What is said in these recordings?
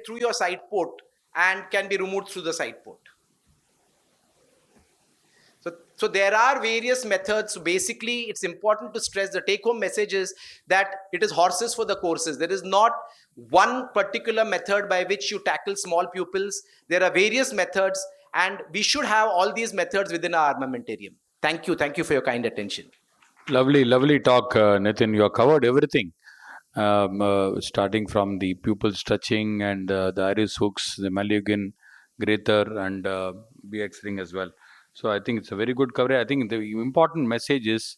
through your side port and can be removed through the side port. So there are various methods. So basically, it's important to stress the take-home message is that it is horses for the courses. There is not one particular method by which you tackle small pupils. There are various methods, and we should have all these methods within our armamentarium. Thank you. Thank you for your kind attention. Lovely talk, Nitin. You have covered everything, starting from the pupil stretching and the iris hooks, the Mulligan, Greater, and BX ring as well. So I think it's a very good coverage. I think the important message is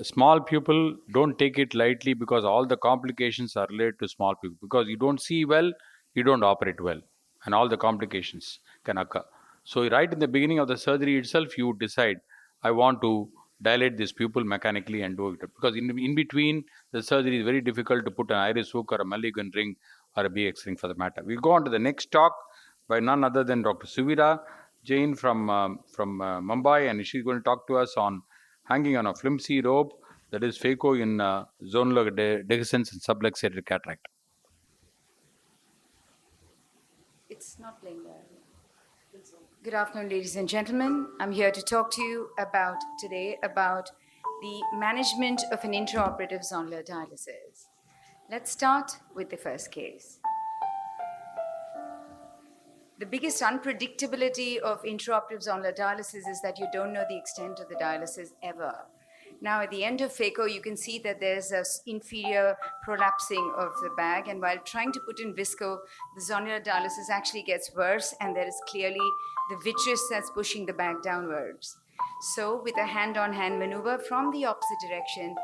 small pupil, don't take it lightly, because all the complications are related to small pupil. Because you don't see well, you don't operate well, and all the complications can occur. So right in the beginning of the surgery itself, you decide, I want to dilate this pupil mechanically and do it. Because in between the surgery is very difficult to put an iris hook or a Mulligan ring or a BX ring for the matter. We'll go on to the next talk by none other than Dr. SUVIRA, JAIN from Mumbai, and she's going to talk to us on hanging on a flimsy rope, that is Phako in zonular dehiscence and subluxated cataract. It's not playing there. Good afternoon, ladies and gentlemen. I'm here to talk to you today about the management of an intraoperative zonular dialysis. Let's start with the first case. The biggest unpredictability of intraoperative zonular dialysis is that you don't know the extent of the dialysis ever. Now, at the end of Phako, you can see that there's an inferior prolapsing of the bag, and while trying to put in visco, the zonular dialysis actually gets worse, and there is clearly the vitreous that's pushing the bag downwards. So, with a hand-on-hand maneuver from the opposite direction,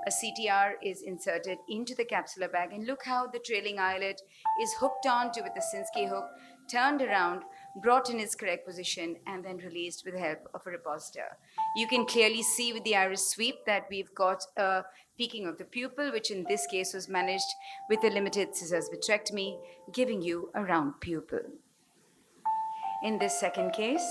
a CTR is inserted into the capsular bag, and look how the trailing eyelid is hooked onto with the Sinskey hook, turned around, brought in its correct position, and then released with the help of a repositor. You can clearly see with the iris sweep that we've got a peaking of the pupil, which in this case was managed with a limited scissors vitrectomy, giving you a round pupil. In this second case,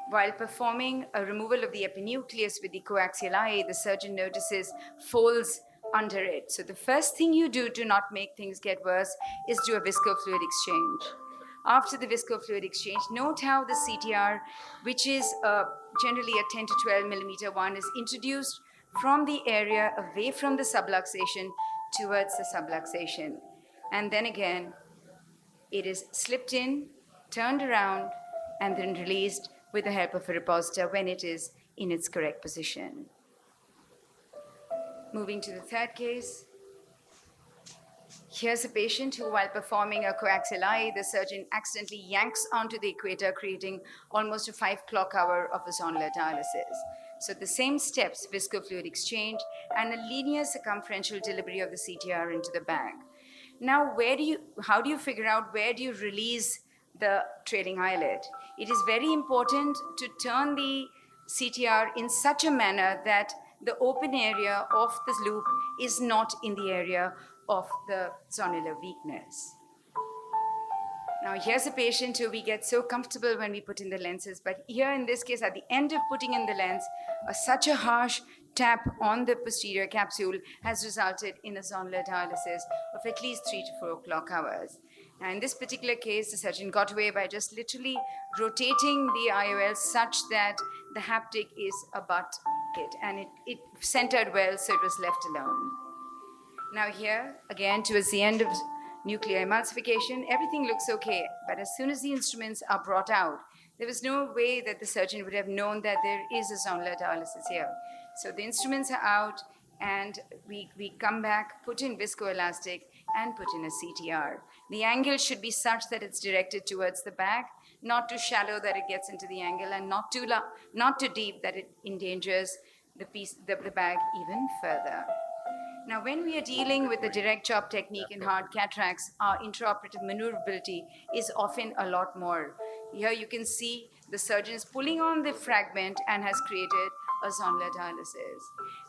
while performing a removal of the epinucleus with the coaxial eye, the surgeon notices folds under it. So the first thing you do to not make things get worse is do a viscofluid exchange. After the viscofluid exchange, note how the CTR, which is generally a 10 to 12 millimeter one, is introduced from the area away from the subluxation towards the subluxation. And then again, it is slipped in, turned around, and then released with the help of a repositor when it is in its correct position. Moving to the third case. Here's a patient who, while performing a coaxial eye, the surgeon accidentally yanks onto the equator, creating almost a 5 clock hour of a zonular dialysis. So the same steps, viscofluid exchange and a linear circumferential delivery of the CTR into the bag. Now, how do you figure out where do you release the trailing eyelid? It is very important to turn the CTR in such a manner that the open area of the loop is not in the area of the zonular weakness. Now, here's a patient who we get so comfortable when we put in the lenses, but here in this case, at the end of putting in the lens, such a harsh tap on the posterior capsule has resulted in a zonular dialysis of at least 3 to 4 clock hours. Now, in this particular case, the surgeon got away by just literally rotating the IOL such that the haptic is abut it, and it centered well, so it was left alone. Now here, again, towards the end of nuclear emulsification, everything looks okay, but as soon as the instruments are brought out, there was no way that the surgeon would have known that there is a zonular dialysis here. So the instruments are out, and we come back, put in viscoelastic, and put in a CTR. The angle should be such that it's directed towards the bag, not too shallow that it gets into the angle, and not too deep that it endangers the bag even further. Now, when we are dealing with the direct chop technique in hard cataracts, our intraoperative maneuverability is often a lot more. Here you can see the surgeon is pulling on the fragment and has created a zonular dialysis.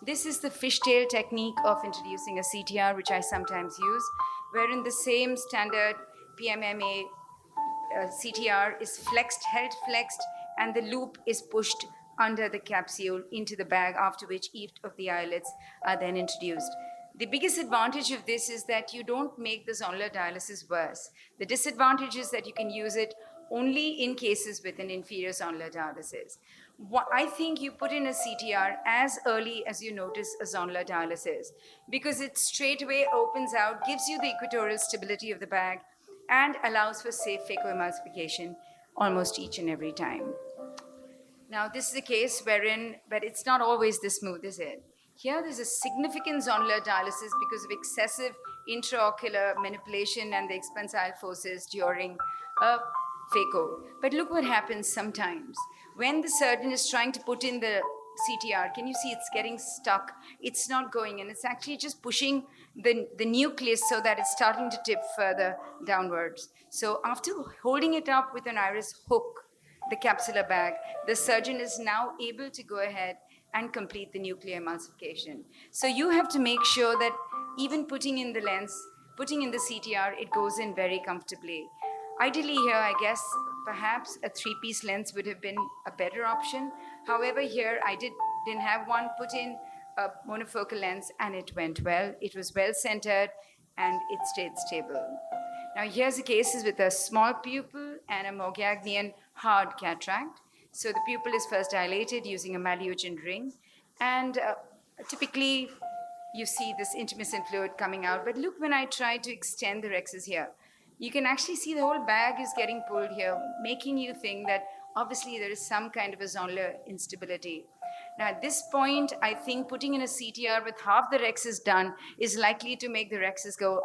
This is the fishtail technique of introducing a CTR, which I sometimes use, wherein the same standard PMMA CTR is flexed, held flexed, and the loop is pushed under the capsule into the bag, after which each of the eyelets are then introduced. The biggest advantage of this is that you don't make the zonular dialysis worse. The disadvantage is that you can use it only in cases with an inferior zonular dialysis. I think you put in a CTR as early as you notice a zonular dialysis, because it straight away opens out, gives you the equatorial stability of the bag, and allows for safe phacoemulsification almost each and every time. Now, this is a case wherein, but it's not always this smooth, is it? Here, there's a significant zonular dialysis because of excessive intraocular manipulation and the expansile forces during a Phako. But look what happens sometimes. When the surgeon is trying to put in the CTR, can you see it's getting stuck? It's not going in. It's actually just pushing the nucleus so that it's starting to tip further downwards. So after holding it up with an iris hook, the capsular bag, the surgeon is now able to go ahead and complete the nuclear emulsification. So you have to make sure that even putting in the lens, putting in the CTR, it goes in very comfortably. Ideally here, I guess, perhaps a 3-piece lens would have been a better option. However, here I didn't have one, put in a monofocal lens and it went well. It was well centered and it stayed stable. Now here's a case with a small pupil and a Mogiagnian hard cataract. So the pupil is first dilated using a Malyugin ring, and typically you see this intermittent fluid coming out. But look, when I try to extend the rexes here, you can actually see the whole bag is getting pulled here, making you think that obviously there is some kind of a zonular instability. Now at this point, I think putting in a CTR with half the rexes done is likely to make the rexes go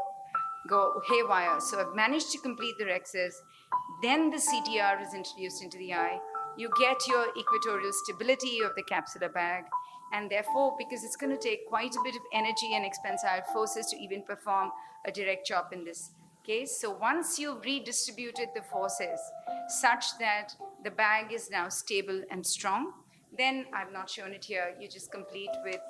haywire. So I've managed to complete the rexes. Then the CTR is introduced into the eye. You get your equatorial stability of the capsular bag. And therefore, because it's going to take quite a bit of energy and expansile forces to even perform a direct chop in this case. So once you've redistributed the forces such that the bag is now stable and strong, then I've not shown it here. You just complete with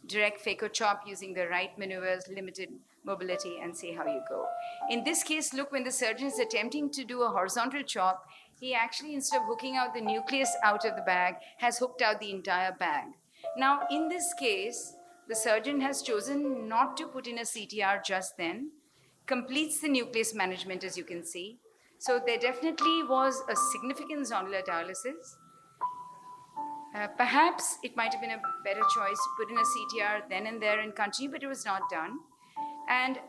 direct phaco chop using the right maneuvers, limited mobility, and see how you go. In this case, look, when the surgeon is attempting to do a horizontal chop, he actually, instead of hooking out the nucleus out of the bag, has hooked out the entire bag. Now, in this case, the surgeon has chosen not to put in a CTR just then, completes the nucleus management, as you can see. So there definitely was a significant zonular dialysis. Perhaps it might have been a better choice to put in a CTR then and there and continue, but it was not done. And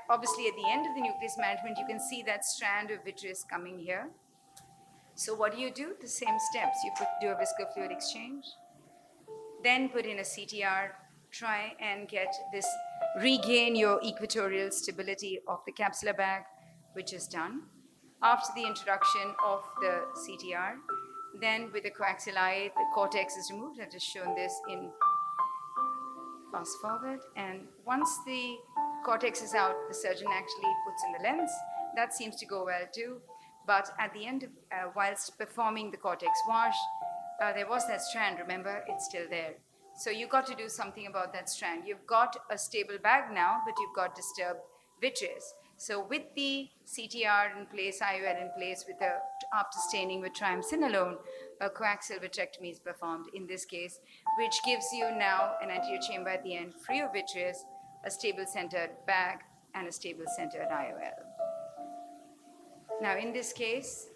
obviously at the end of the nucleus management, you can see that strand of vitreous coming here. So what do? The same steps. You do a viscofluid exchange, then put in a CTR, try and regain your equatorial stability of the capsular bag, which is done. After the introduction of the CTR, then with the coaxial eye, the cortex is removed. I've just shown this in fast forward. And once the cortex is out, the surgeon actually puts in the lens. That seems to go well too. But at the end, whilst performing the cortex wash, there was that strand, remember, it's still there. So you've got to do something about that strand. You've got a stable bag now, but you've got disturbed vitreous. So with the CTR in place, IOL in place, after staining with triamcinolone, a coaxial vitrectomy is performed in this case, which gives you now an anterior chamber at the end, free of vitreous, a stable centered bag, and a stable centered IOL. Now in this case,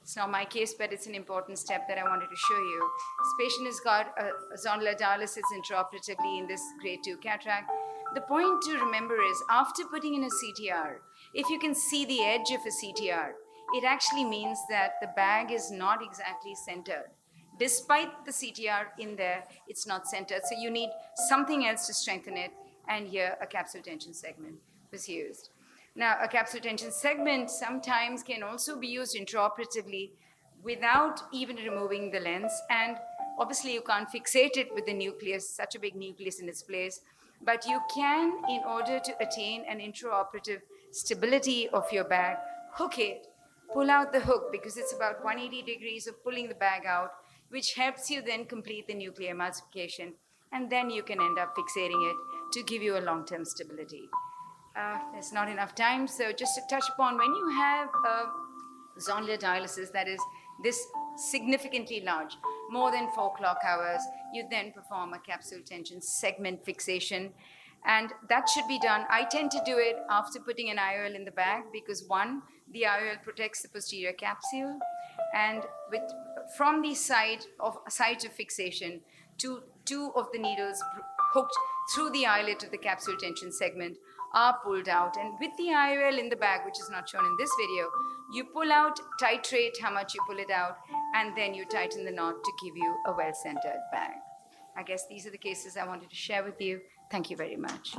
it's not my case, but it's an important step that I wanted to show you. This patient has got a zonular dialysis intraoperatively in this grade 2 cataract. The point to remember is, after putting in a CTR, if you can see the edge of a CTR, it actually means that the bag is not exactly centered. Despite the CTR in there, it's not centered. So you need something else to strengthen it. And here, a capsule tension segment was used. Now, a capsule tension segment sometimes can also be used intraoperatively without even removing the lens. And obviously, you can't fixate it with the nucleus, such a big nucleus in its place. But you can, in order to attain an intraoperative stability of your bag, hook it, pull out the hook, because it's about 180 degrees of pulling the bag out, which helps you then complete the nuclear emulsification. And then you can end up fixating it to give you a long-term stability. There's not enough time, so just to touch upon, when you have a zonular dialysis that is this significantly large, more than 4 clock hours, you then perform a capsule tension segment fixation. And that should be done. I tend to do it after putting an IOL in the bag because one, the IOL protects the posterior capsule, and from the sides of fixation, two of the needles hooked through the eyelet of the capsule tension segment are pulled out. And with the IOL in the bag, which is not shown in this video, you pull out, titrate how much you pull it out, and then you tighten the knot to give you a well-centered bag. I guess these are the cases I wanted to share with you. Thank you very much.